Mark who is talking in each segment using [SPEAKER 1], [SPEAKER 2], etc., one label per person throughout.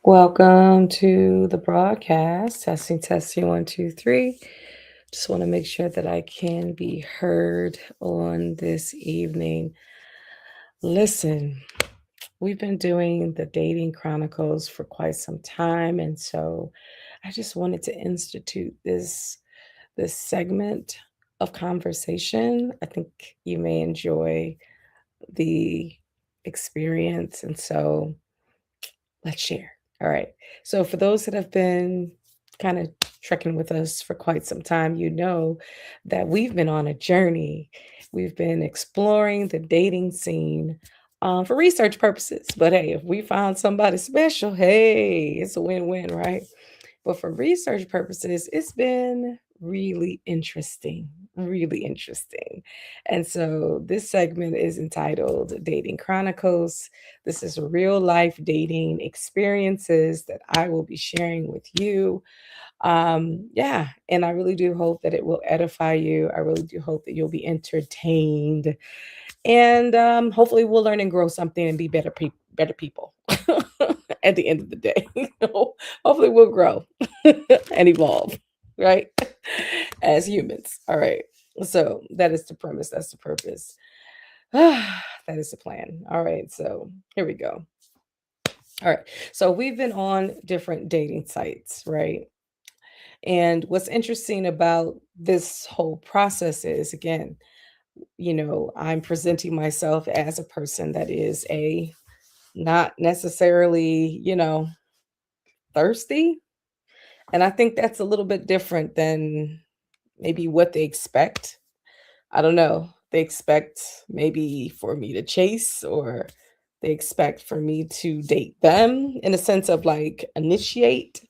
[SPEAKER 1] Welcome to the broadcast. Testing, one, two, three. Just want to make sure that I can be heard on this evening. Listen, we've been doing the dating chronicles for quite some time, and so I just wanted to institute this segment of conversation. I think you may enjoy the experience, and so let's share. All right. So, for those that have been kind of trekking with us for quite some time, you know that we've been on a journey. We've been exploring the dating scene for research purposes. But hey, if we found somebody special, hey, it's a win win, right? But for research purposes, it's been really interesting, really interesting. And so this segment is entitled Dating Chronicles. This is real life dating experiences that I will be sharing with you. Yeah, and I really do hope that it will edify you. I really do hope that you'll be entertained, and hopefully we'll learn and grow something and be better people at the end of the day. Hopefully we'll grow and evolve, right? As humans. All right. So that is the premise. That's the purpose. that is the plan. All right. So here we go. All right. So we've been on different dating sites, right? And what's interesting about this whole process is, again, I'm presenting myself as a person that is a not necessarily, thirsty. And I think that's a little bit different than maybe what they expect. I don't know. They expect maybe for me to chase, or they expect for me to date them in a sense of like initiate.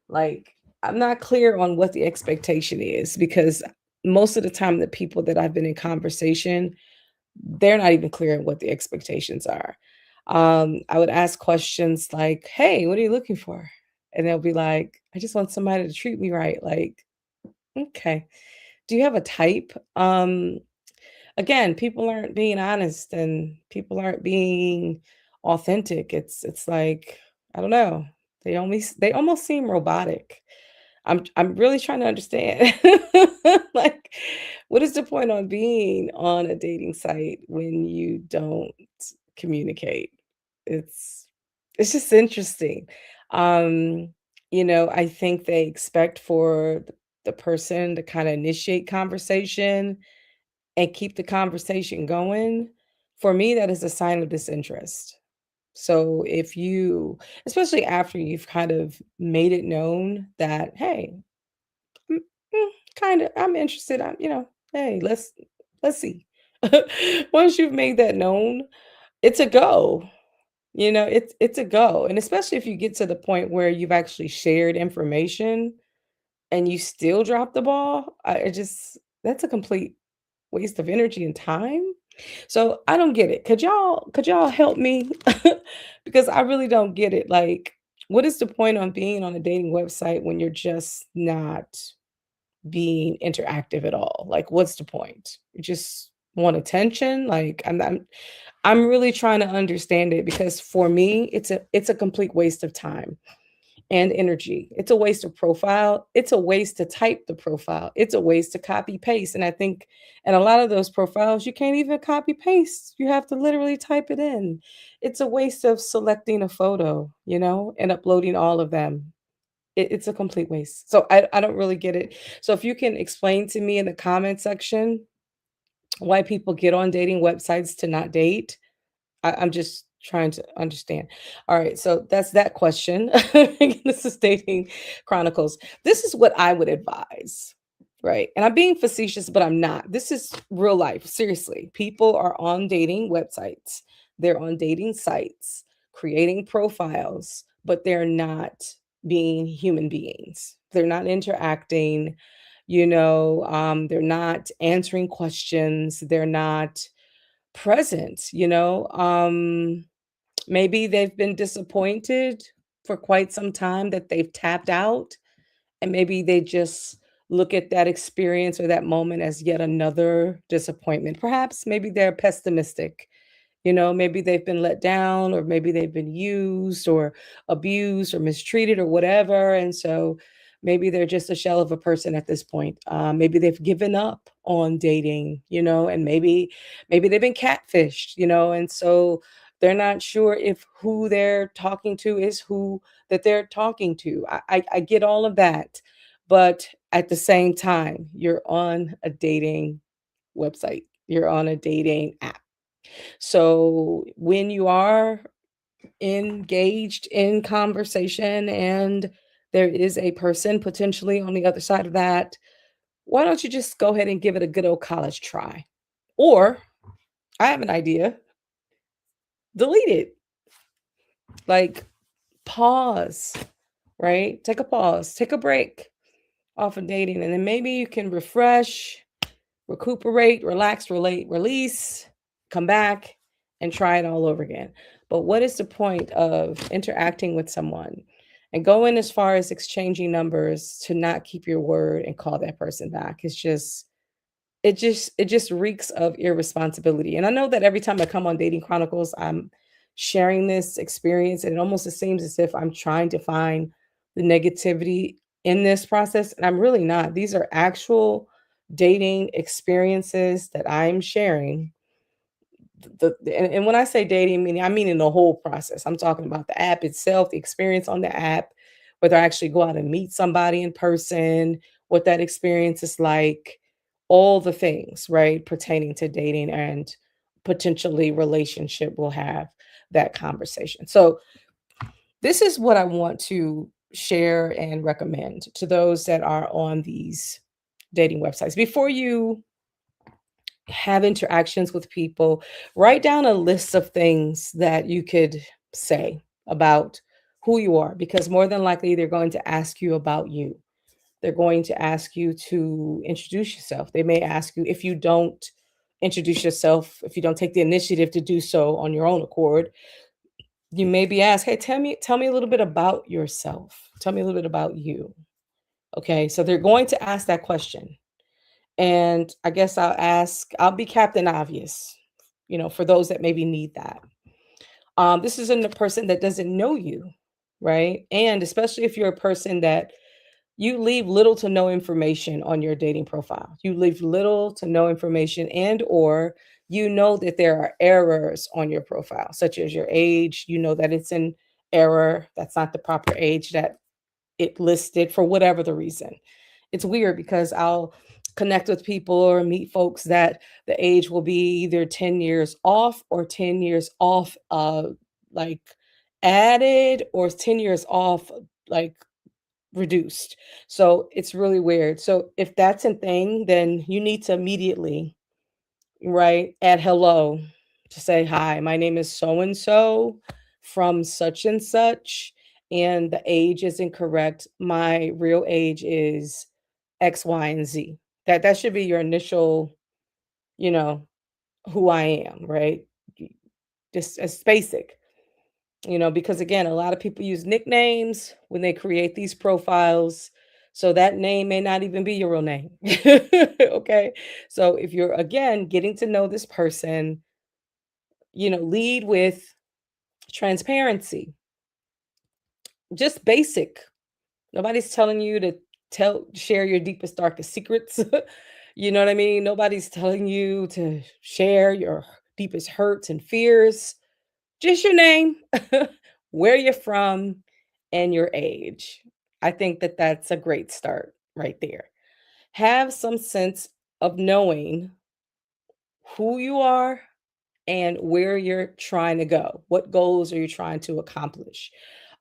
[SPEAKER 1] Like, I'm not clear on what the expectation is, because most of the time the people that I've been in conversation, they're not even clear on what the expectations are. I would ask questions like, "Hey, what are you looking for?" And they'll be like, "I just want somebody to treat me right." Like, okay. Do you have a type? Again, people aren't being honest and people aren't being authentic. It's like, I don't know. They almost seem robotic. I'm really trying to understand. Like, what is the point on being on a dating site when you don't communicate? It's it's just interesting. Um, I think they expect for the person to kind of initiate conversation and keep the conversation going. For me, that is a sign of disinterest. So if you, especially after you've kind of made it known that, hey, mm, kind of, I'm interested. Hey, let's see. Once you've made that known, it's a go. It's a go, and especially if you get to the point where you've actually shared information and you still drop the ball, I just that's a complete waste of energy and time. So I don't get it. Could y'all help me? Because I really don't get it. Like, what is the point on being on a dating website when you're just not being interactive at all? Like, what's the point? You just want attention? Like, I'm really trying to understand it, because for me, it's a complete waste of time and energy. It's a waste of profile. It's a waste to type the profile. It's a waste to copy paste. And I think, and a lot of those profiles, you can't even copy paste. You have to literally type it in. It's a waste of selecting a photo, and uploading all of them. It's a complete waste. So I don't really get it. So if you can explain to me in the comment section why people get on dating websites to not date, I'm just trying to understand. All right, so that's that question. This is Dating Chronicles. This is what I would advise, right? And I'm being facetious, but I'm not. This is real life. Seriously, people are on dating websites, they're on dating sites, creating profiles, but they're not being human beings. They're not interacting. They're not answering questions. They're not present, maybe they've been disappointed for quite some time that they've tapped out, and maybe they just look at that experience or that moment as yet another disappointment. Perhaps maybe they're pessimistic, Maybe they've been let down, or maybe they've been used or abused or mistreated or whatever. And so maybe they're just a shell of a person at this point. Maybe they've given up on dating, and maybe they've been catfished, and so they're not sure if who they're talking to is who that they're talking to. I get all of that. But at the same time, you're on a dating website, you're on a dating app. So when you are engaged in conversation and there is a person potentially on the other side of that, why don't you just go ahead and give it a good old college try? Or I have an idea, delete it. Like, pause, right? Take a pause, take a break off of dating, and then maybe you can refresh, recuperate, relax, relate, release, come back and try it all over again. But what is the point of interacting with someone and going as far as exchanging numbers to not keep your word and call that person back? It just reeks of irresponsibility. And I know that every time I come on Dating Chronicles, I'm sharing this experience, and it almost seems as if I'm trying to find the negativity in this process, and I'm really not. These are actual dating experiences that I'm sharing. And when I say dating, I mean in the whole process. I'm talking about the app itself, the experience on the app, whether I actually go out and meet somebody in person, what that experience is like, all the things, right, pertaining to dating and potentially relationship will have that conversation. So this is what I want to share and recommend to those that are on these dating websites. Before you have interactions with people, write down a list of things that you could say about who you are, because more than likely they're going to ask you about you. They're going to ask you to introduce yourself. They may ask you, if you don't introduce yourself, if you don't take the initiative to do so on your own accord, you may be asked, "Hey, tell me a little bit about yourself. Tell me a little bit about you." Okay? So they're going to ask that question. And I guess I'll be Captain Obvious, for those that maybe need that. This isn't a person that doesn't know you, right? And especially if you're a person that you leave little to no information on your dating profile. You leave little to no information, and or you know that there are errors on your profile, such as your age. You know that it's an error. That's not the proper age that it listed for whatever the reason. It's weird because I'll connect with people or meet folks that the age will be either 10 years off or 10 years off, like added, or 10 years off, like reduced. So it's really weird. So if that's a thing, then you need to immediately, right, add hello, to say, "Hi, my name is so and so from such and such, and the age is incorrect. My real age is X, Y, and Z." That should be your initial, you know, who I am, right? Y- Just as basic, because again, a lot of people use nicknames when they create these profiles. So that name may not even be your real name. Okay. So if you're, again, getting to know this person, lead with transparency, just basic. Nobody's telling you to share your deepest, darkest secrets. You know what I mean? Nobody's telling you to share your deepest hurts and fears. Just your name, where you're from, and your age. I think that that's a great start right there. Have some sense of knowing who you are and where you're trying to go. What goals are you trying to accomplish?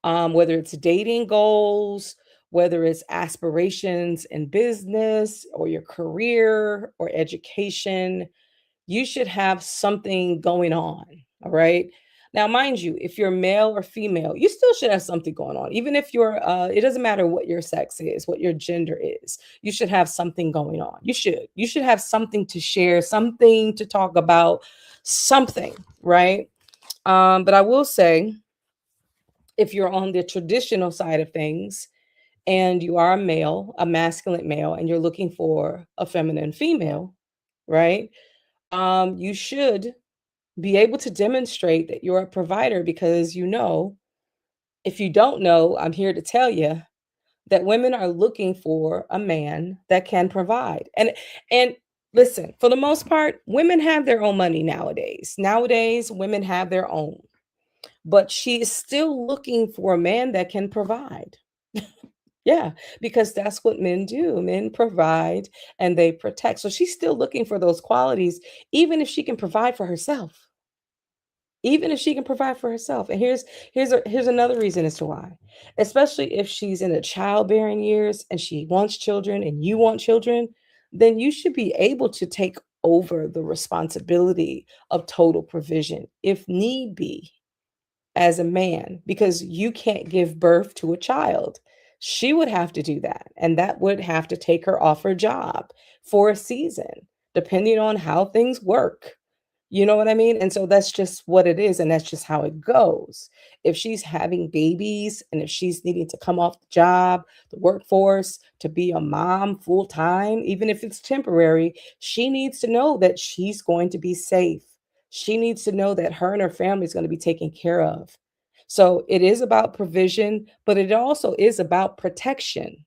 [SPEAKER 1] Whether it's dating goals, whether it's aspirations in business or your career or education, you should have something going on. All right. Now, mind you, if you're male or female, you still should have something going on. Even if it doesn't matter what your sex is, what your gender is, you should have something going on. You should have something to share, something to talk about, something, right? But I will say, if you're on the traditional side of things and you are a male, a masculine male, and you're looking for a feminine female, right? You should Be able to demonstrate that you're a provider because you know, if you don't know, I'm here to tell you that women are looking for a man that can provide. And listen, for the most part, women have their own money nowadays. Nowadays, women have their own. But she is still looking for a man that can provide. Yeah, because that's what men do. Men provide and they protect. So she's still looking for those qualities, even if she can provide for herself. Even if she can provide for herself. And here's another reason as to why. Especially if she's in the childbearing years and she wants children and you want children, then you should be able to take over the responsibility of total provision if need be as a man because you can't give birth to a child. She would have to do that, and that would have to take her off her job for a season, depending on how things work. You know what I mean? And so that's just what it is, and that's just how it goes. If she's having babies and if she's needing to come off the job, the workforce, to be a mom full time, even if it's temporary, she needs to know that she's going to be safe. She needs to know that her and her family is going to be taken care of. So it is about provision, but it also is about protection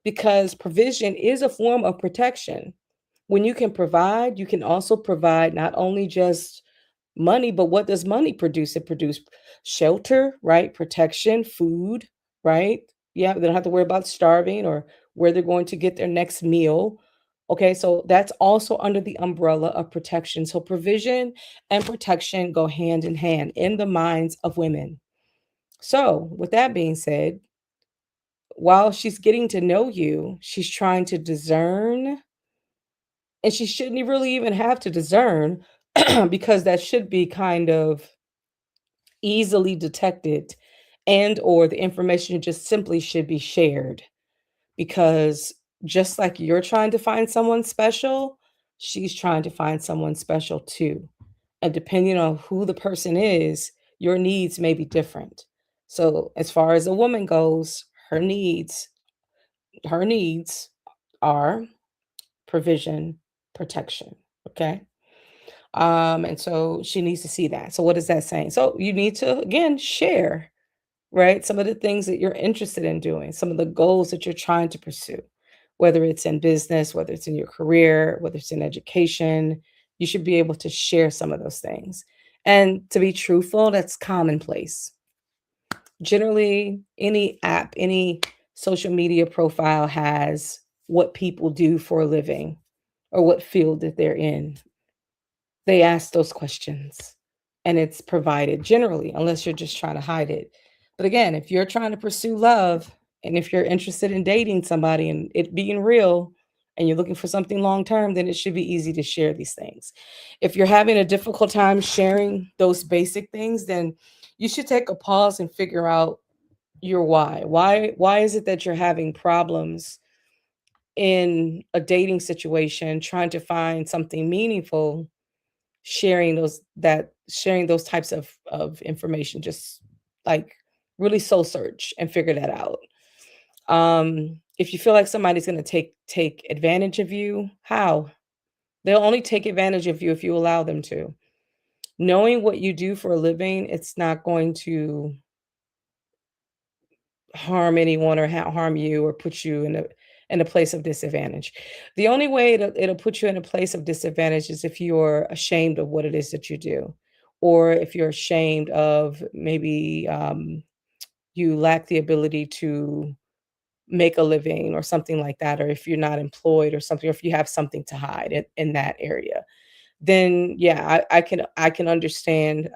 [SPEAKER 1] because provision is a form of protection. When you can provide, you can also provide not only just money, but what does money produce? It produce shelter, right? Protection, food, right? Yeah, they don't have to worry about starving or where they're going to get their next meal. Okay, so that's also under the umbrella of protection. So provision and protection go hand in hand in the minds of women. So, with that being said, while she's getting to know you, she's trying to discern, and she shouldn't really even have to discern because that should be kind of easily detected, and or the information just simply should be shared because just like you're trying to find someone special, she's trying to find someone special too. And depending on who the person is, your needs may be different. So as far as a woman goes, her needs are provision, protection. Okay. And so she needs to see that. So what is that saying? So you need to again share, right? Some of the things that you're interested in doing, some of the goals that you're trying to pursue, whether it's in business, whether it's in your career, whether it's in education, you should be able to share some of those things. And to be truthful, that's commonplace. Generally, any app, any social media profile has what people do for a living or what field that they're in. They ask those questions and it's provided generally, unless you're just trying to hide it. But again, if you're trying to pursue love and if you're interested in dating somebody and it being real and you're looking for something long term, then it should be easy to share these things. If you're having a difficult time sharing those basic things, then you should take a pause and figure out your why. Why is it that you're having problems in a dating situation trying to find something meaningful, sharing those types of information, just like really soul search and figure that out. If you feel like somebody's going to take advantage of you, how? They'll only take advantage of you if you allow them to. Knowing what you do for a living, it's not going to harm anyone or harm you or put you in a place of disadvantage. The only way it'll put you in a place of disadvantage is if you're ashamed of what it is that you do, or if you're ashamed of maybe you lack the ability to make a living or something like that, or if you're not employed or something, or if you have something to hide in that area. Then yeah, I can understand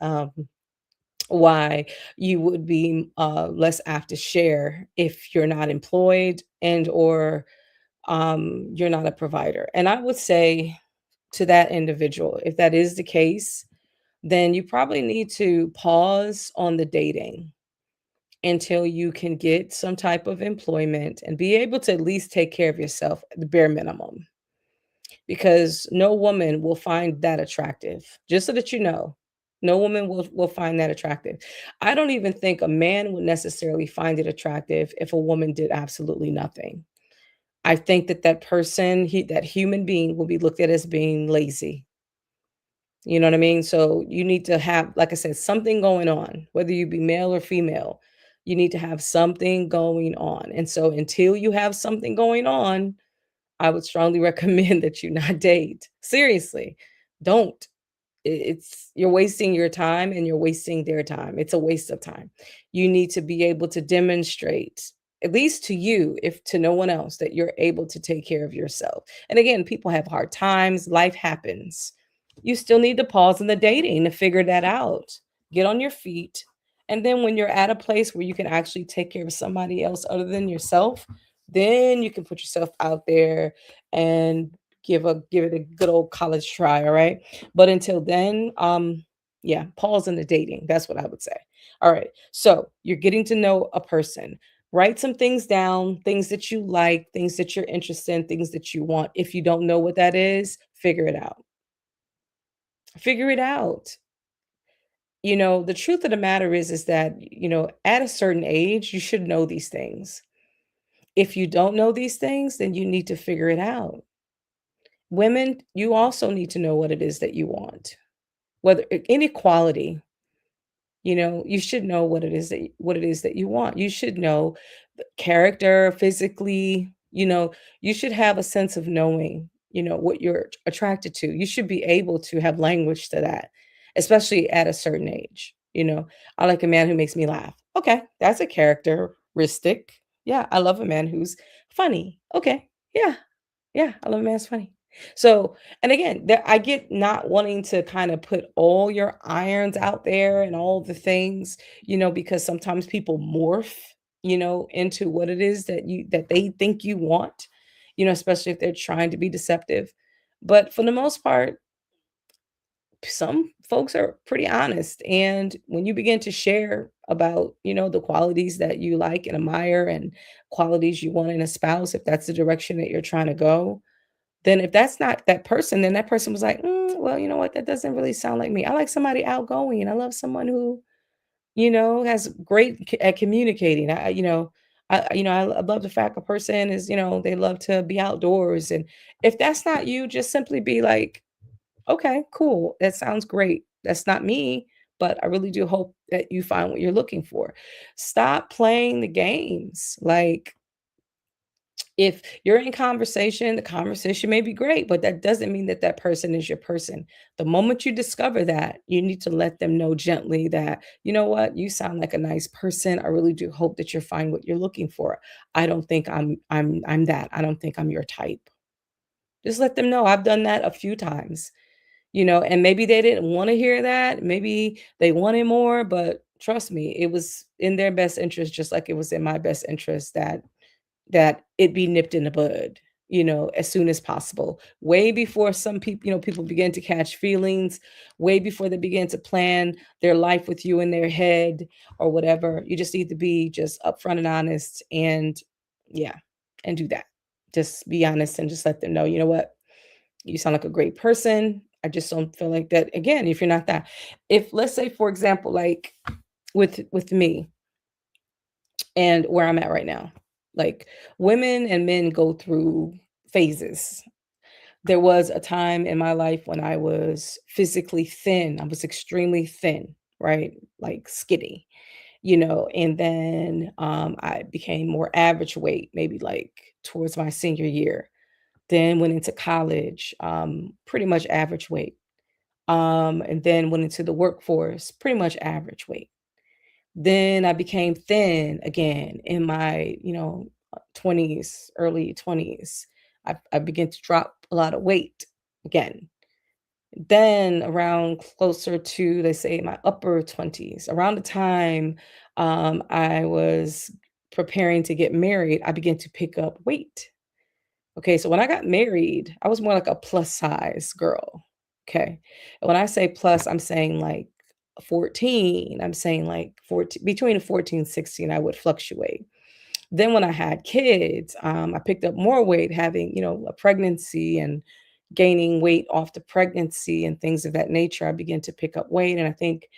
[SPEAKER 1] why you would be less apt to share if you're not employed and or you're not a provider. And I would say to that individual, if that is the case, then you probably need to pause on the dating until you can get some type of employment and be able to at least take care of yourself at the bare minimum, because no woman will find that attractive. Just so that you know, no woman will find that attractive. I don't even think a man would necessarily find it attractive if a woman did absolutely nothing. I think that that person, that human being will be looked at as being lazy. You know what I mean? So you need to have, like I said, something going on, whether you be male or female. You need to have something going on. And so until you have something going on, I would strongly recommend that you not date. Seriously, don't. It's you're wasting your time and you're wasting their time. It's a waste of time. You need to be able to demonstrate, at least to you, if to no one else, that you're able to take care of yourself. And again, people have hard times, life happens. You still need to pause in the dating to figure that out. Get on your feet. And then when you're at a place where you can actually take care of somebody else other than yourself, then you can put yourself out there and give it a good old college try, all right? But until then, yeah, pause in the dating. That's what I would say. All right. So you're getting to know a person. Write some things down, things that you like, things that you're interested in, things that you want. If you don't know what that is, figure it out. Figure it out. The truth of the matter is that, at a certain age, you should know these things. If you don't know these things, then you need to figure it out. Women, you also need to know what it is that you want. Whether inequality, you should know what it is that you want. You should know the character, physically, you should have a sense of knowing, what you're attracted to. You should be able to have language to that, especially at a certain age. I like a man who makes me laugh. Okay, that's a characteristic. Yeah, I love a man who's funny. Okay. Yeah, yeah, I love a man who's funny. So, and again, there I get not wanting to kind of put all your irons out there and all the things, because sometimes people morph, into what it is that they think you want, especially if they're trying to be deceptive. But for the most part, some folks are pretty honest. And when you begin to share about, the qualities that you like and admire and qualities you want in a spouse, if that's the direction that you're trying to go, then if that's not that person, then that person was like, well, you know what? That doesn't really sound like me. I like somebody outgoing. I love someone who, has great at communicating. I love the fact a person is, they love to be outdoors. And if that's not you, just simply be like, okay, cool. That sounds great. That's not me, but I really do hope that you find what you're looking for. Stop playing the games. Like, if you're in conversation, the conversation may be great, but that doesn't mean that that person is your person. The moment you discover that, you need to let them know gently that, you know what, you sound like a nice person. I really do hope that you're fine what you're looking for. I don't think I'm that. I don't think I'm your type. Just let them know. I've done that a few times, and maybe they didn't want to hear that. Maybe they wanted more, but trust me, it was in their best interest, just like it was in my best interest that it be nipped in the bud, as soon as possible. Way before some people, people begin to catch feelings, way before they begin to plan their life with you in their head or whatever. You just need to be just upfront and honest and yeah, and do that. Just be honest and just let them know, you know what? You sound like a great person. I just don't feel like that. Again, if you're not that, if let's say, for example, like with me, and where I'm at right now. Like women and men go through phases. There was a time in my life when I was physically thin. I was extremely thin, right? Like skinny, and then I became more average weight, maybe like towards my senior year. Then went into college, pretty much average weight. And then went into the workforce, pretty much average weight. Then I became thin again in my, 20s, early 20s. I began to drop a lot of weight again. Then around closer to, they say, my upper 20s, around the time I was preparing to get married, I began to pick up weight. Okay, so when I got married, I was more like a plus size girl. Okay. And when I say plus, I'm saying like 14, I'm saying like 14, between 14 and 16, I would fluctuate. Then when I had kids, I picked up more weight having, a pregnancy and gaining weight off the pregnancy and things of that nature. I began to pick up weight. And I think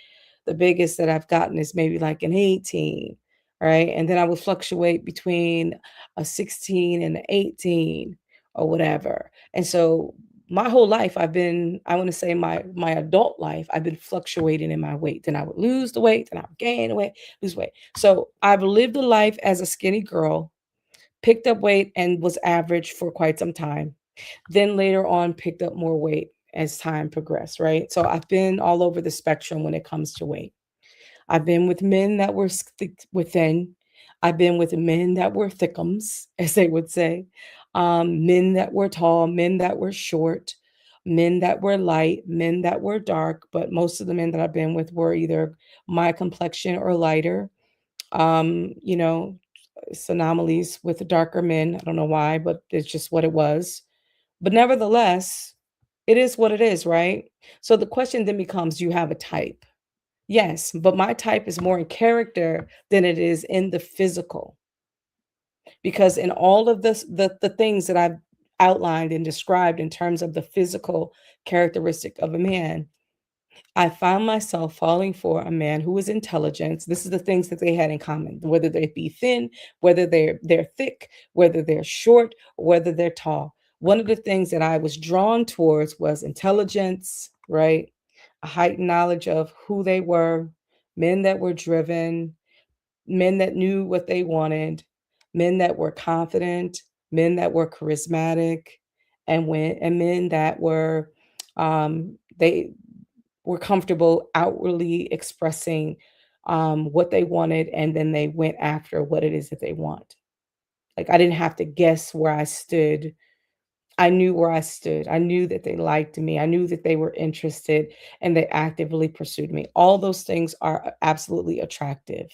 [SPEAKER 1] the biggest that I've gotten is maybe like an 18, right? And then I would fluctuate between a 16 and an 18 or whatever. And so my whole life I've been, I want to say my adult life, I've been fluctuating in my weight. Then I would lose the weight, then I would gain the weight, lose weight. So I've lived a life as a skinny girl, picked up weight and was average for quite some time. Then later on picked up more weight as time progressed, right? So I've been all over the spectrum when it comes to weight. I've been with men that were thin. I've been with men that were thickums, as they would say. Men that were tall, men that were short, men that were light, men that were dark. But most of the men that I've been with were either my complexion or lighter. You know, it's anomalies with the darker men. I don't know why, but it's just what it was. But nevertheless, it is what it is, right? So the question then becomes, do you have a type? Yes, but my type is more in character than it is in the physical. Because in all of this, the things that I've outlined and described in terms of the physical characteristic of a man, I found myself falling for a man who was intelligent. This is the things that they had in common, whether they be thin, whether they're thick, whether they're short, or whether they're tall. One of the things that I was drawn towards was intelligence, right? A heightened knowledge of who they were, men that were driven, men that knew what they wanted, men that were confident, men that were charismatic, and men that were they were comfortable outwardly expressing what they wanted, and then they went after what it is that they want. Like I didn't have to guess where I stood. I knew where I stood. I knew that they liked me. I knew that they were interested and they actively pursued me. All those things are absolutely attractive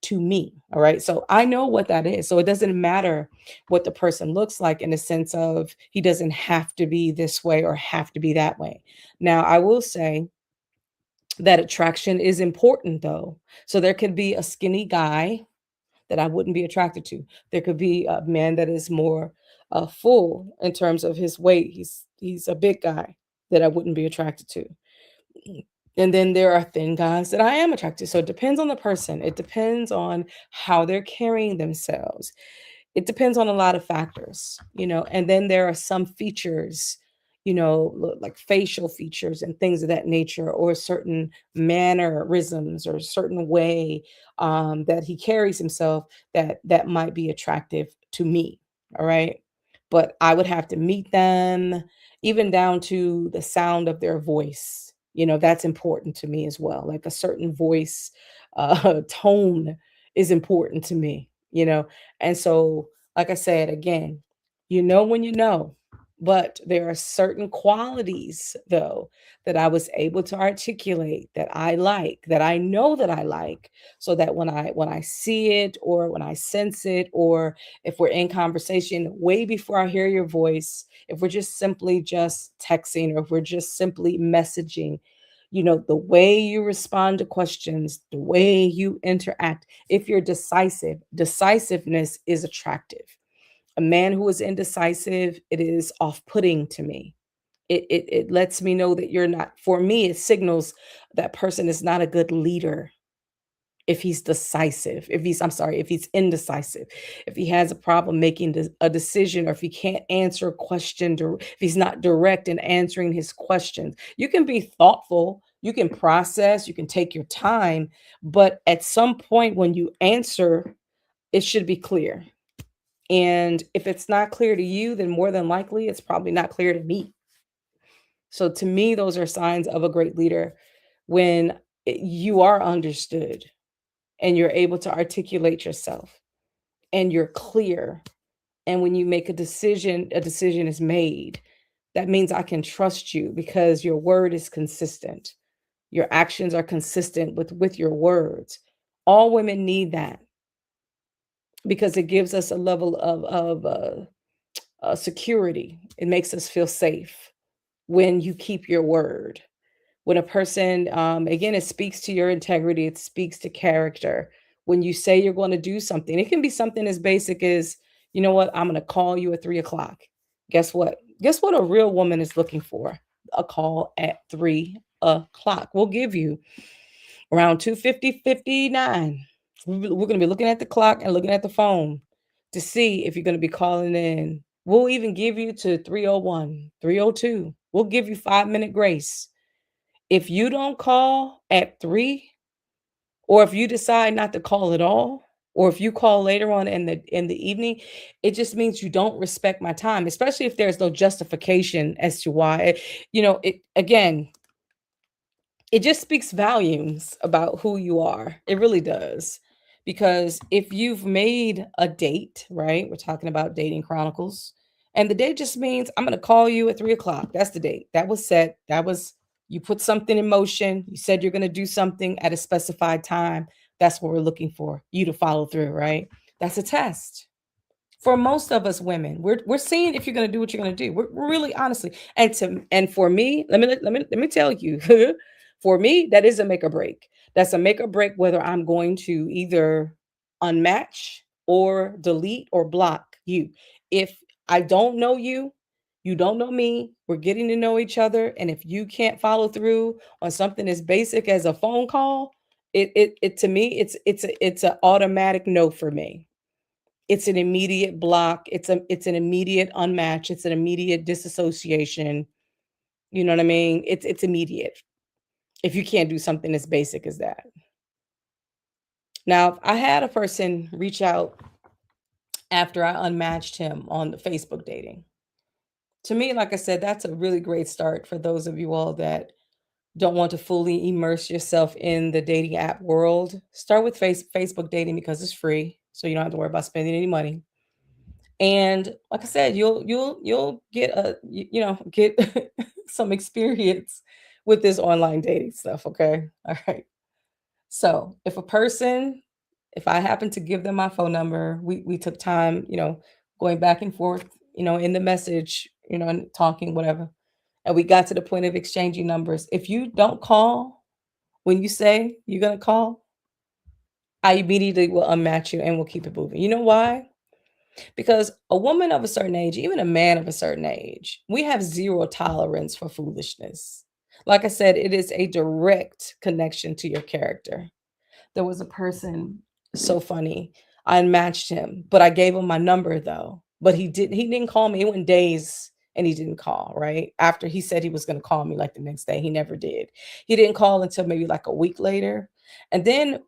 [SPEAKER 1] to me. All right. So I know what that is. So it doesn't matter what the person looks like in the sense of he doesn't have to be this way or have to be that way. Now, I will say that attraction is important though. So there could be a skinny guy that I wouldn't be attracted to. There could be a man that is more full in terms of his weight. He's a big guy that I wouldn't be attracted to. And then there are thin guys that I am attracted to. So it depends on the person. It depends on how they're carrying themselves. It depends on a lot of factors, and then there are some features, like facial features and things of that nature, or certain mannerisms or certain way that he carries himself that might be attractive to me. All right. But I would have to meet them, even down to the sound of their voice. That's important to me as well. Like a certain voice tone is important to me, and so, like I said, again, when you know, but there are certain qualities, though, that I was able to articulate that I like, that I know that I like, so that when I see it or when I sense it, or if we're in conversation, way before I hear your voice, if we're just texting, or if we're just simply messaging, the way you respond to questions, the way you interact, if you're decisive, decisiveness is attractive. A man who is indecisive, it is off-putting to me. It lets me know that you're not, for me, it signals that person is not a good leader if he's decisive, if he's indecisive, if he has a problem making a decision, or if he can't answer a question, if he's not direct in answering his questions. You can be thoughtful, you can process, you can take your time, but at some point when you answer, it should be clear. And if it's not clear to you, then more than likely it's probably not clear to me. So to me, those are signs of a great leader when you are understood and you're able to articulate yourself and you're clear. And when you make a decision is made. That means I can trust you because your word is consistent. Your actions are consistent with your words. All women need that because it gives us a level of security. It makes us feel safe when you keep your word. When a person, again, it speaks to your integrity, it speaks to character. When you say you're going to do something, it can be something as basic as, you know what, I'm going to call you at 3 o'clock. Guess what? Guess what a real woman is looking for? A call at 3 o'clock. We'll give you around 2:50, 59. We're going to be looking at the clock and looking at the phone to see if you're going to be calling in. We'll even give you to 3:01, 3:02. We'll give you 5-minute grace. If you don't call at 3, or if you decide not to call at all, or if you call later on in the evening, it just means you don't respect my time, especially if there's no justification as to why. It again, it just speaks volumes about who you are. It really does. Because if you've made a date, right? We're talking about dating chronicles. And the date just means I'm going to call you at 3 o'clock. That's the date. That was set. You put something in motion. You said you're going to do something at a specified time. That's what we're looking for. You to follow through, right? That's a test for most of us women. We're seeing if you're going to do what you're going to do. We're really honestly, and for me, let me tell you, for me, that is a make or break. That's a make or break whether I'm going to either unmatch or delete or block you. If I don't know you, you don't know me. We're getting to know each other, and if you can't follow through on something as basic as a phone call, it to me, it's an automatic no for me. It's an immediate block. It's an immediate unmatch. It's an immediate disassociation. You know what I mean? It's immediate if you can't do something as basic as that. Now, if I had a person reach out after I unmatched him on the Facebook dating. To me, like I said, that's a really great start for those of you all that don't want to fully immerse yourself in the dating app world. Start with Facebook dating because it's free, so you don't have to worry about spending any money. And like I said, you'll get get some experience with this online dating stuff, okay? All right. So, if I happen to give them my phone number, we took time, going back and forth, in the message, and talking whatever. And we got to the point of exchanging numbers. If you don't call when you say you're going to call, I immediately will unmatch you and we'll keep it moving. You know why? Because a woman of a certain age, even a man of a certain age, we have zero tolerance for foolishness. Like I said, it is a direct connection to your character. There was a person, so funny. I unmatched him, but I gave him my number though. But he didn't call me. It went days and he didn't call, right? After he said he was going to call me like the next day, he never did. He didn't call until maybe like a week later. And then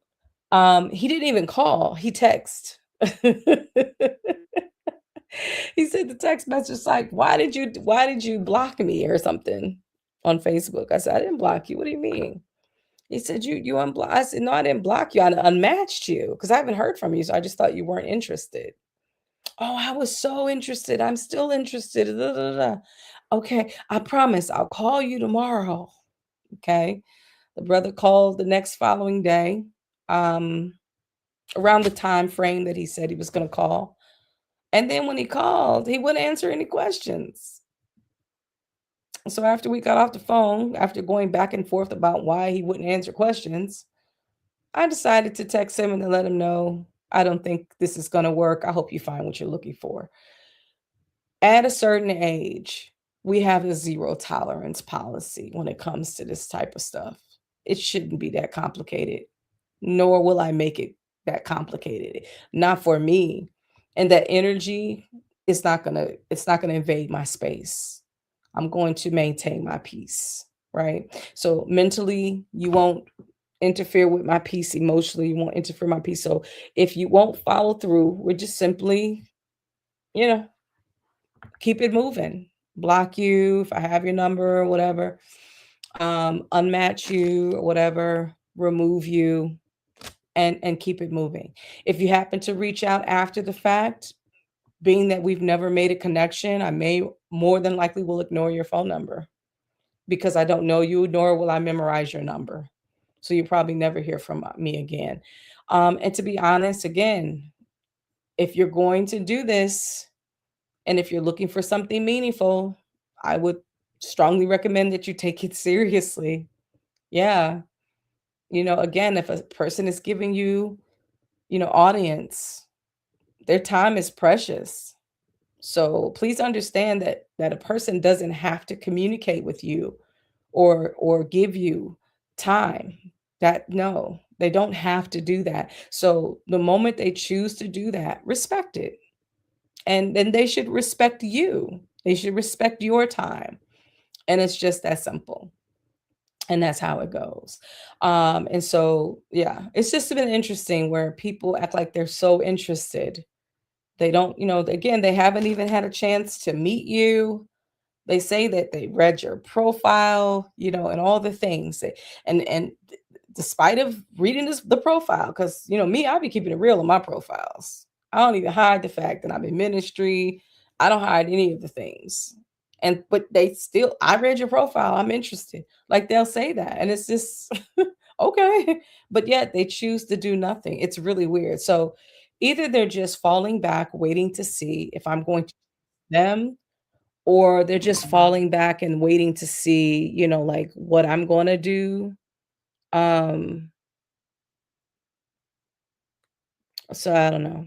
[SPEAKER 1] he didn't even call. He texted. He said the text message like, why did you block me or something on Facebook? I said, I didn't block you. What do you mean? He said, you unblocked. I said, no, I didn't block you. I unmatched you because I haven't heard from you. So I just thought you weren't interested. Oh, I was so interested. I'm still interested. Da, da, da, da. Okay, I promise I'll call you tomorrow. Okay. The brother called the next following day, um, around the time frame that he said he was going to call. And then when he called, he wouldn't answer any questions. So after we got off the phone, after going back and forth about why he wouldn't answer questions, I decided to text him and to let him know, I don't think this is going to work. I hope you find what you're looking for. At a certain age, we have a zero tolerance policy when it comes to this type of stuff. It shouldn't be that complicated, nor will I make it that complicated. Not for me. And that energy is not going to it's not going to invade my space. I'm going to maintain my peace, right? So mentally, you won't interfere with my peace. Emotionally, you won't interfere with my peace. So if you won't follow through, we're just simply, you know, keep it moving. Block you if I have your number or whatever. Unmatch you or whatever, remove you and keep it moving. If you happen to reach out after the fact, being that we've never made a connection, I may more than likely will ignore your phone number because I don't know you, nor will I memorize your number. So you probably never hear from me again. And to be honest, again, if you're going to do this and if you're looking for something meaningful, I would strongly recommend that you take it seriously. Yeah. Again, if a person is giving you, audience, their time is precious. So please understand that a person doesn't have to communicate with you or give you time. That no, they don't have to do that. So the moment they choose to do that, respect it. And then they should respect you. They should respect your time. And it's just that simple. And that's how it goes. And so, yeah, it's just been interesting where people act like they're so interested. They don't, again, they haven't even had a chance to meet you. They say that they read your profile, and all the things. And despite of reading the profile, because me, I'll be keeping it real on my profiles. I don't even hide the fact that I'm in ministry. I don't hide any of the things. And but they still, I read your profile. I'm interested. Like they'll say that, and it's just okay. But yet they choose to do nothing. It's really weird. So either they're just falling back, waiting to see if I'm going to them, or they're just falling back and waiting to see, like what I'm gonna do. Um, so I don't know.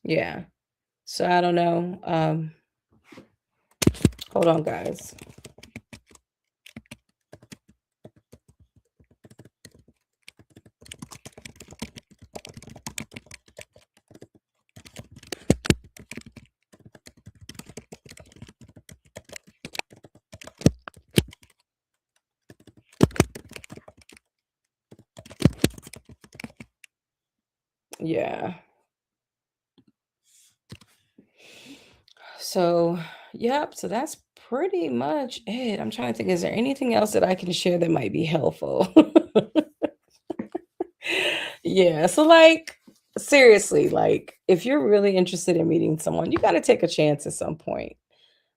[SPEAKER 1] Yeah. So I don't know. Hold on, guys. Yeah. So, yep. So that's pretty much it. I'm trying to think, is there anything else that I can share that might be helpful? Yeah. So, like, seriously, like, if you're really interested in meeting someone, you got to take a chance at some point.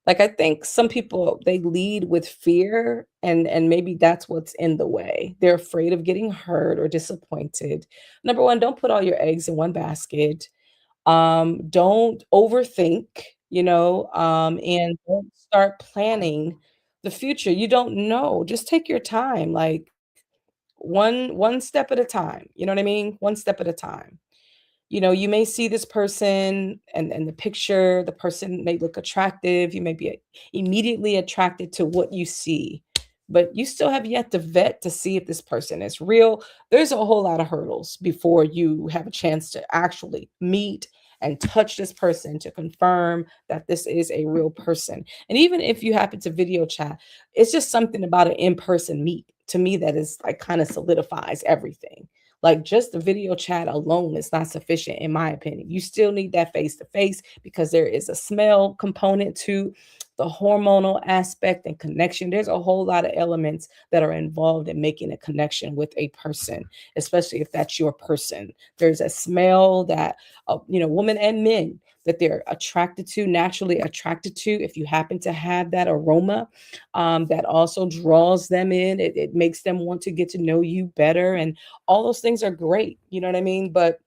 [SPEAKER 1] Like, I think some people, they lead with fear, and maybe that's what's in the way. They're afraid of getting hurt or disappointed. Number 1, don't put all your eggs in one basket. Don't overthink, and don't start planning the future. You don't know. Just take your time, like one step at a time. You know what I mean? One step at a time. You may see this person and the picture, the person may look attractive. You may be immediately attracted to what you see, but you still have yet to vet to see if this person is real. There's a whole lot of hurdles before you have a chance to actually meet and touch this person to confirm that this is a real person. And even if you happen to video chat, it's just something about an in-person meet to me that is like kind of solidifies everything. Like just the video chat alone is not sufficient, in my opinion. You still need that face to face because there is a smell component to the hormonal aspect and connection. There's a whole lot of elements that are involved in making a connection with a person, especially if that's your person. There's a smell that, women and men, that they're attracted to, naturally attracted to. If you happen to have that aroma, that also draws them in, it makes them want to get to know you better. And all those things are great, you know what I mean? But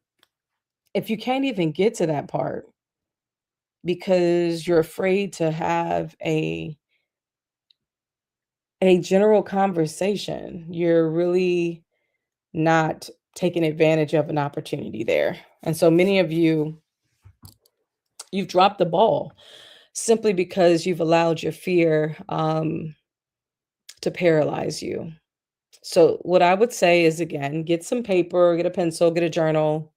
[SPEAKER 1] if you can't even get to that part because you're afraid to have a general conversation, you're really not taking advantage of an opportunity there. And so many of you've dropped the ball simply because you've allowed your fear to paralyze you. So what I would say is, again, get some paper, get a pencil, get a journal,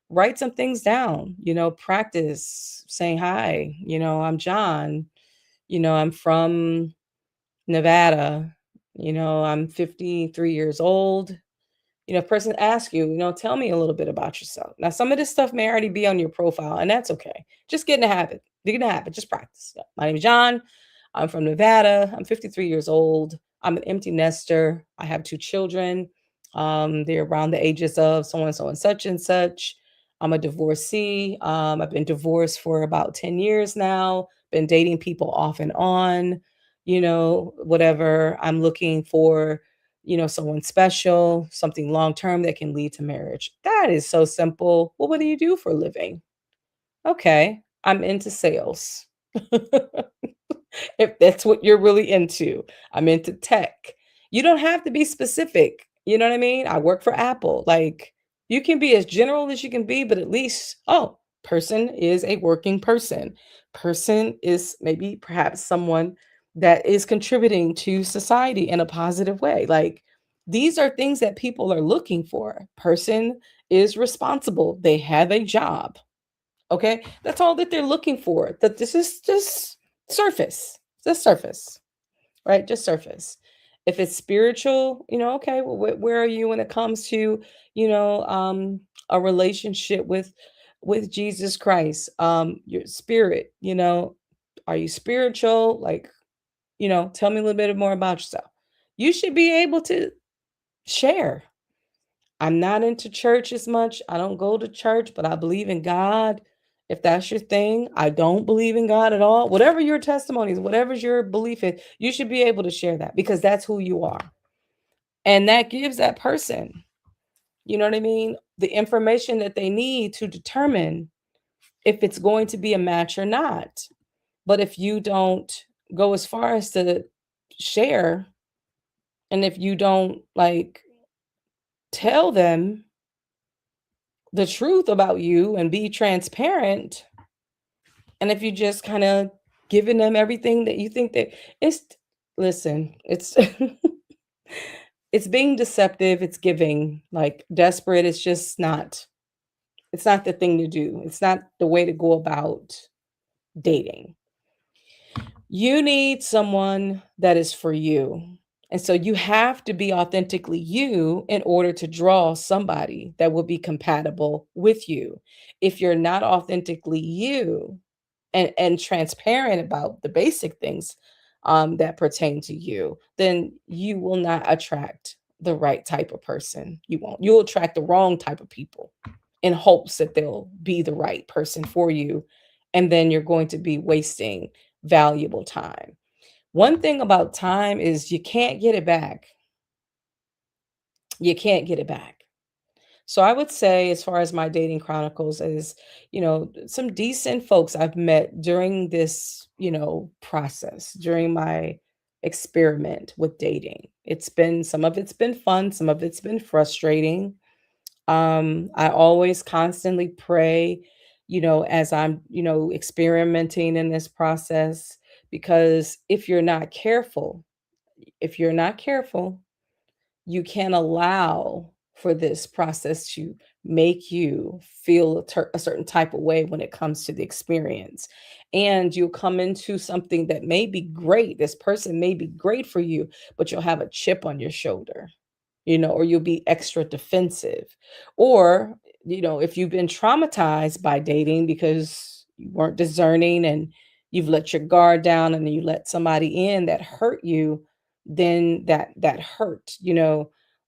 [SPEAKER 1] write some things down, practice saying, "Hi, I'm John, I'm from Nevada, I'm 53 years old." If person asks you, tell me a little bit about yourself. Now, some of this stuff may already be on your profile, and that's okay. Just get in the habit. Get in the habit. Just practice. Yeah. My name is John. I'm from Nevada. I'm 53 years old. I'm an empty nester. I have 2 children. They're around the ages of so and such and such. I'm a divorcee. I've been divorced for about 10 years now. Been dating people off and on, whatever. I'm looking for someone special, something long term that can lead to marriage. That is so simple. Well, what do you do for a living? Okay, I'm into sales. If that's what you're really into. I'm into tech. You don't have to be specific. You know what I mean? I work for Apple. Like you can be as general as you can be, but at least, oh, person is a working person. Person is maybe perhaps someone that is contributing to society in a positive way. Like these are things that people are looking for. Person is responsible, they have a job. Okay, that's all that they're looking for. That this is just surface, just surface, right? Just surface. If it's spiritual, okay, well, where are you when it comes to, you know, um, a relationship with Jesus Christ? Your spirit, are you spiritual? Like, tell me a little bit more about yourself. You should be able to share. I'm not into church as much. I don't go to church, but I believe in God. If that's your thing, I don't believe in God at all. Whatever your testimony is, whatever's your belief is, you should be able to share that because that's who you are. And that gives that person, you know what I mean? The information that they need to determine if it's going to be a match or not. But if you don't go as far as to share, and if you don't like tell them the truth about you and be transparent, and if you just kind of giving them everything that you think that it's listen, it's it's being deceptive, it's giving like desperate, it's not the thing to do. It's not the way to go about dating. You need someone that is for you. And so you have to be authentically you in order to draw somebody that will be compatible with you. If you're not authentically you and transparent about the basic things that pertain to you, then you will not attract the right type of person. You won't. You'll attract the wrong type of people in hopes that they'll be the right person for you. And then you're going to be wasting valuable time. One thing about time is you can't get it back. You can't get it back. So I would say, as far as my dating chronicles, is, some decent folks I've met during this, process, during my experiment with dating. Some of it's been fun, some of it's been frustrating. I always constantly pray, as I'm, experimenting in this process, because if you're not careful, you can't allow for this process to make you feel a certain type of way when it comes to the experience. And you'll come into something that may be great. This person may be great for you, but you'll have a chip on your shoulder, or you'll be extra defensive. Or, if you've been traumatized by dating because you weren't discerning and you've let your guard down and you let somebody in that hurt you, then that hurt,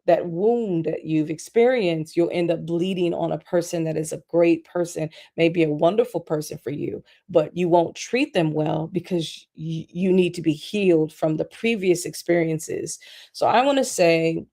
[SPEAKER 1] that wound that you've experienced, you'll end up bleeding on a person that is a great person, maybe a wonderful person for you, but you won't treat them well because you need to be healed from the previous experiences. So I want to say,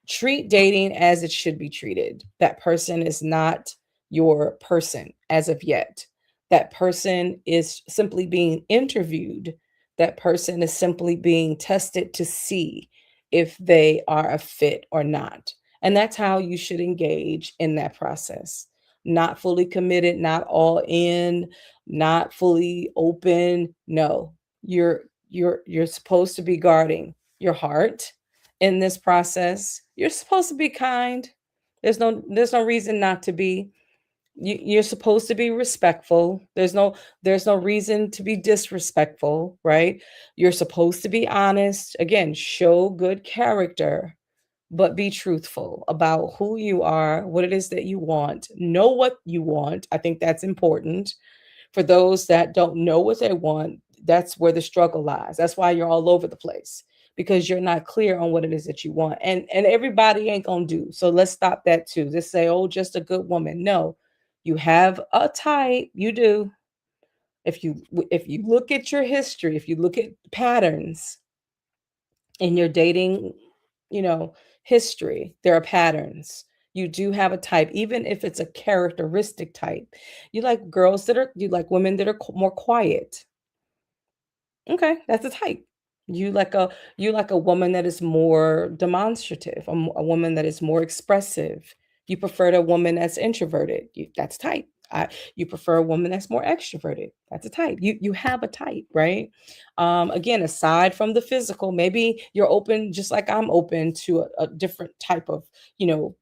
[SPEAKER 1] treat dating as it should be treated. That person is not your person as of yet. That person is simply being interviewed. That person is simply being tested to see if they are a fit or not. And that's how you should engage in that process. Not fully committed, not all in, not fully open. No. You're supposed to be guarding your heart in this process. You're supposed to be kind. There's no reason not to be. You're supposed to be respectful. There's no reason to be disrespectful, right? You're supposed to be honest. Again, show good character, but be truthful about who you are, what it is that you want. Know what you want. I think that's important. For those that don't know what they want, that's where the struggle lies. That's why you're all over the place, because you're not clear on what it is that you want. And everybody ain't gonna do. So let's stop that too. Just say, oh, just a good woman. No, you have a type. You do. If you look at your history, if you look at patterns in your dating, you know, history, there are patterns. You do have a type, even if it's a characteristic type. You like women that are more quiet. Okay, that's a type. You like a woman that is more demonstrative, a woman that is more expressive. You prefer a woman that's introverted. That's type. You prefer a woman that's more extroverted. That's a type. You have a type, right? Again, aside from the physical, maybe you're open, just like I'm open to a different type of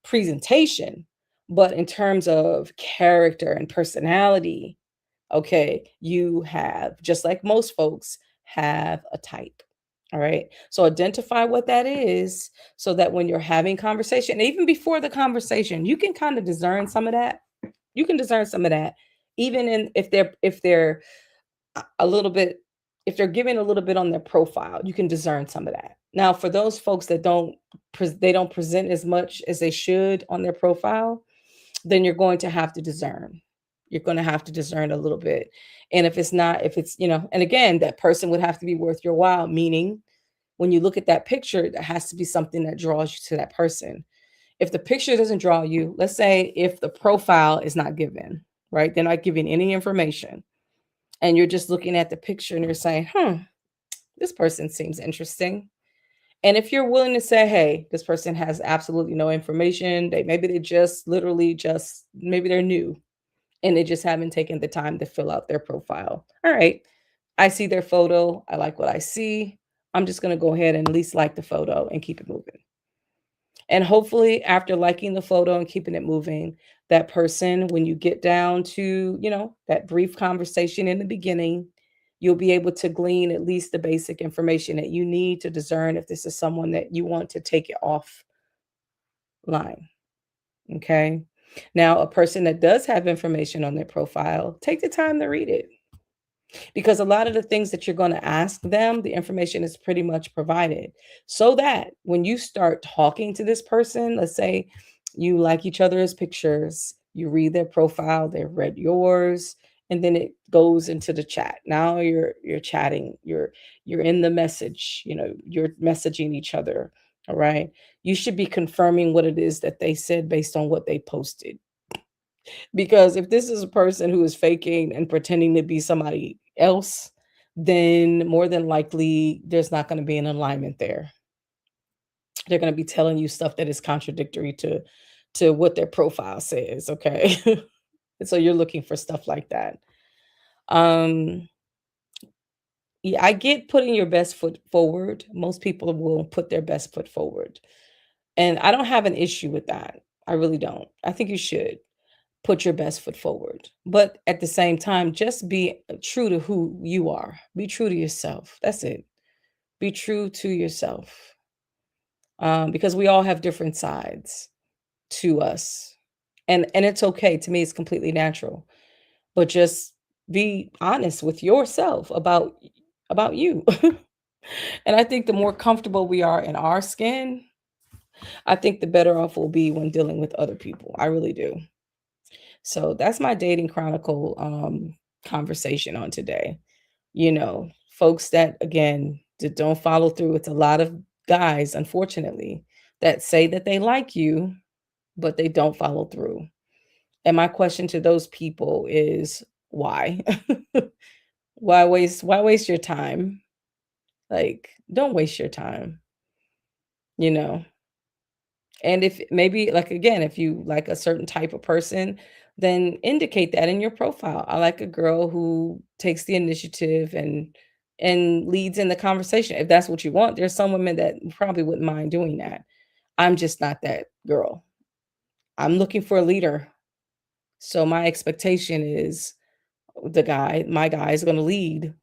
[SPEAKER 1] presentation. But in terms of character and personality, okay, you have, just like most folks, have a type. All right. So identify what that is so that when you're having conversation, even before the conversation, you can kind of discern some of that. You can discern some of that. Even in if they're a little bit, if they're giving a little bit on their profile, you can discern some of that. Now, for those folks that they don't present as much as they should on their profile, then you're going to have to discern. You're going to have to discern a little bit. And if it's not, if it's, and again, that person would have to be worth your while, meaning when you look at that picture, there has to be something that draws you to that person. If the picture doesn't draw you, let's say if the profile is not given, right? They're not giving any information and you're just looking at the picture and you're saying, this person seems interesting. And if you're willing to say, hey, this person has absolutely no information, they just literally just maybe they're new and they just haven't taken the time to fill out their profile. All right. I see their photo. I like what I see. I'm just going to go ahead and at least like the photo and keep it moving. And hopefully, after liking the photo and keeping it moving, that person, when you get down to, that brief conversation in the beginning, you'll be able to glean at least the basic information that you need to discern if this is someone that you want to take it offline. Okay. Now, a person that does have information on their profile, take the time to read it because a lot of the things that you're going to ask them, the information is pretty much provided. So that when you start talking to this person, let's say you like each other's pictures, you read their profile, they've read yours, and then it goes into the chat. Now you're chatting, you're in the message, you're messaging each other. All right. You should be confirming what it is that they said based on what they posted. Because if this is a person who is faking and pretending to be somebody else, then more than likely there's not going to be an alignment there. They're going to be telling you stuff that is contradictory to what their profile says, okay? And so you're looking for stuff like that. Um yeah, I get putting your best foot forward. Most people will put their best foot forward. And I don't have an issue with that. I really don't. I think you should put your best foot forward. But at the same time, just be true to who you are. Be true to yourself. That's it. Be true to yourself. Because we all have different sides to us. And it's okay. To me, it's completely natural. But just be honest with yourself about you. And I think the more comfortable we are in our skin, I think the better off we'll be when dealing with other people. I really do. So that's my dating chronicle conversation on today. Folks that again that don't follow through. It's a lot of guys, unfortunately, that say that they like you, but they don't follow through. And my question to those people is why? Why waste your time? Like, don't waste your time, you know. And if maybe like again, if you like a certain type of person, then indicate that in your profile. I like a girl who takes the initiative and leads in the conversation. If that's what you want, there's some women that probably wouldn't mind doing that. I'm just not that girl. I'm looking for a leader. So my expectation is my guy is going to lead.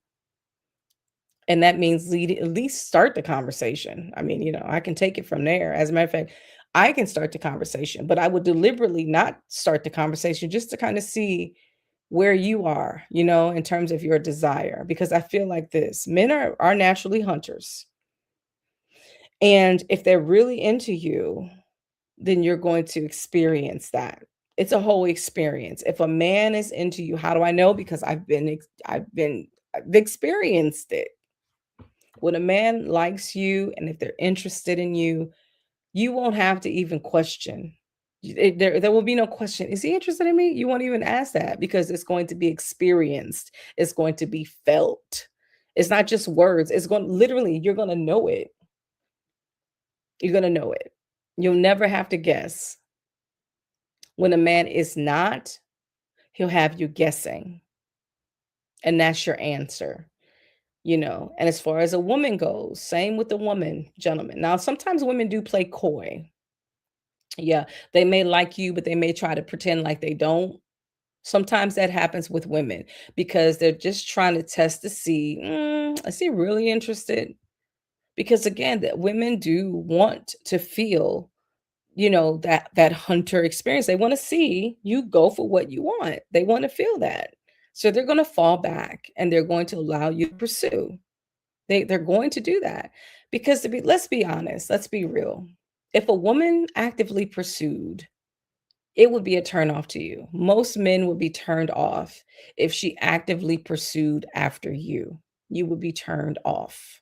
[SPEAKER 1] And that means lead, at least start the conversation. I mean, I can take it from there. As a matter of fact, I can start the conversation, but I would deliberately not start the conversation just to kind of see where you are, in terms of your desire. Because I feel like this men are naturally hunters. And if they're really into you, then you're going to experience that. It's a whole experience. If a man is into you, how do I know? Because I've experienced it. When a man likes you and if they're interested in you, you won't have to even question. There will be no question. Is he interested in me? You won't even ask that because it's going to be experienced. It's going to be felt. It's not just words. It's going literally, you're going to know it. You're going to know it. You'll never have to guess. When a man is not, he'll have you guessing. And that's your answer. And as far as a woman goes, same with the woman, gentlemen. Now, sometimes women do play coy. Yeah, they may like you, but they may try to pretend like they don't. Sometimes that happens with women because they're just trying to test to see, is he really interested? Because again, that women do want to feel, that hunter experience. They want to see you go for what you want. They want to feel that. So they're going to fall back and they're going to allow you to pursue. They're going to do that because let's be honest, let's be real. If a woman actively pursued, it would be a turn off to you. Most men would be turned off if she actively pursued after you. You would be turned off.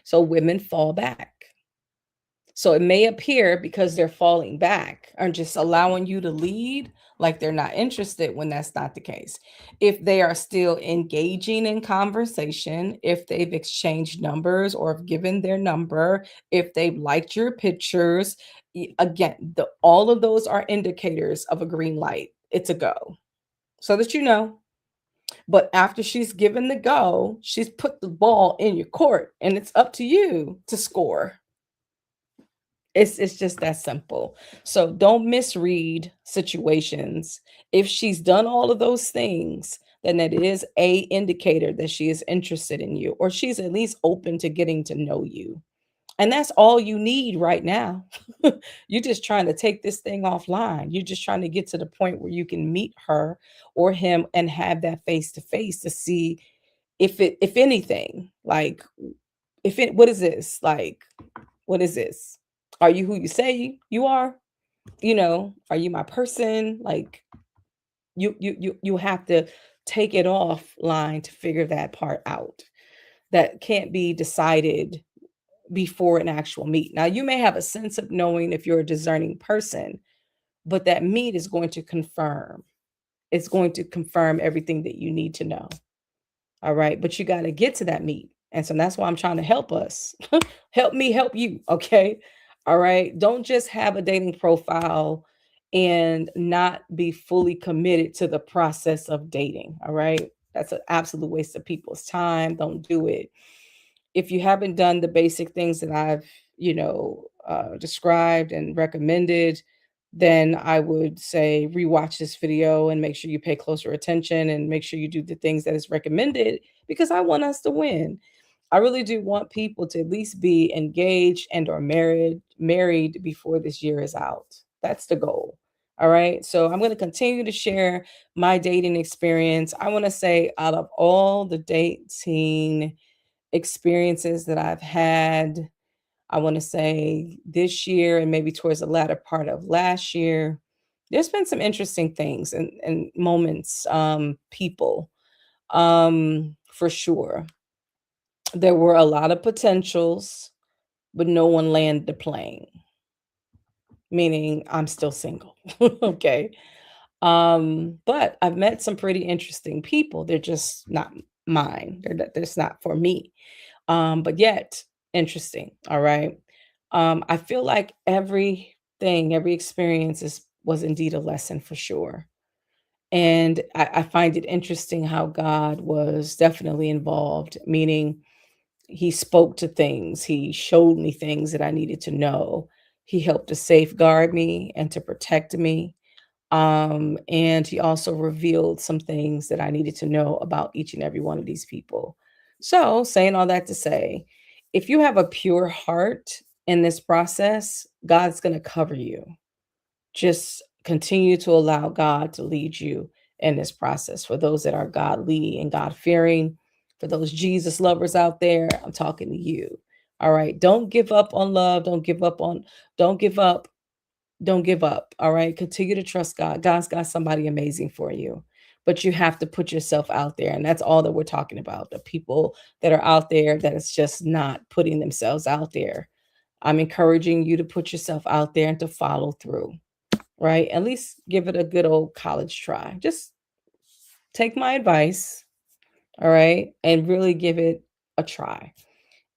[SPEAKER 1] So women fall back. So it may appear because they're falling back or just allowing you to lead like they're not interested when that's not the case. If they are still engaging in conversation, if they've exchanged numbers or have given their number, if they've liked your pictures, again, all of those are indicators of a green light. It's a go. So that you know. But after she's given the go, she's put the ball in your court and it's up to you to score. It's just that simple. So don't misread situations. If she's done all of those things, then that is a indicator that she is interested in you or she's at least open to getting to know you. And that's all you need right now. You're just trying to take this thing offline. You're just trying to get to the point where you can meet her or him and have that face to face to see if anything, like if it what is this? Like what is this? Are you who you say you are? Are you my person? Like you have to take it offline to figure that part out. That can't be decided before an actual meet. Now you may have a sense of knowing if you're a discerning person, but that meet is going to confirm. It's going to confirm everything that you need to know. All right. But you got to get to that meet. And so that's why I'm trying to help us. Help me help you. Okay. All right. Don't just have a dating profile and not be fully committed to the process of dating. All right. That's an absolute waste of people's time. Don't do it. If you haven't done the basic things that I've, described and recommended, then I would say rewatch this video and make sure you pay closer attention and make sure you do the things that is recommended because I want us to win. I really do want people to at least be engaged and or married before this year is out. That's the goal. All right. So I'm going to continue to share my dating experience. I want to say out of all the dating experiences that I've had, I want to say this year and maybe towards the latter part of last year, there's been some interesting things and moments, people, for sure. There were a lot of potentials, but no one landed the plane, meaning I'm still single. Okay. But I've met some pretty interesting people. They're just not mine. That's not for me. But yet interesting. All right. I feel like every experience was indeed a lesson for sure. And I find it interesting how God was definitely involved, meaning he spoke to things, he showed me things that I needed to know. He helped to safeguard me and to protect me. And he also revealed some things that I needed to know about each and every one of these people. So, saying all that to say, if you have a pure heart in this process, God's going to cover you. Just continue to allow God to lead you in this process. For those that are godly and God fearing, for those Jesus lovers out there, I'm talking to you. All right. Don't give up on love. Don't give up don't give up, all right? Continue to trust God. God's got somebody amazing for you. But you have to put yourself out there, and that's all that we're talking about. The people that are out there that is just not putting themselves out there. I'm encouraging you to put yourself out there and to follow through, right? At least give it a good old college try. Just take my advice, all right? And really give it a try.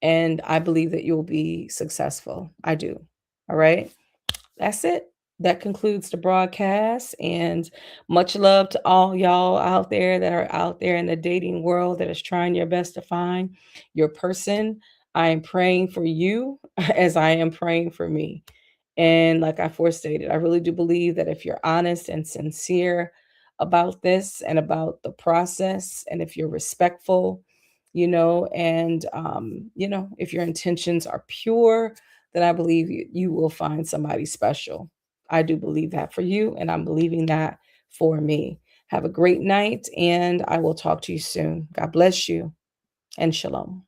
[SPEAKER 1] And I believe that you'll be successful. I do. All right? That's it. That concludes the broadcast. And much love to all y'all out there that are out there in the dating world that is trying your best to find your person. I am praying for you as I am praying for me. And like I forestated, I really do believe that if you're honest and sincere about this and about the process, and if you're respectful, and if your intentions are pure, then I believe you will find somebody special. I do believe that for you, and I'm believing that for me. Have a great night, and I will talk to you soon. God bless you, and shalom.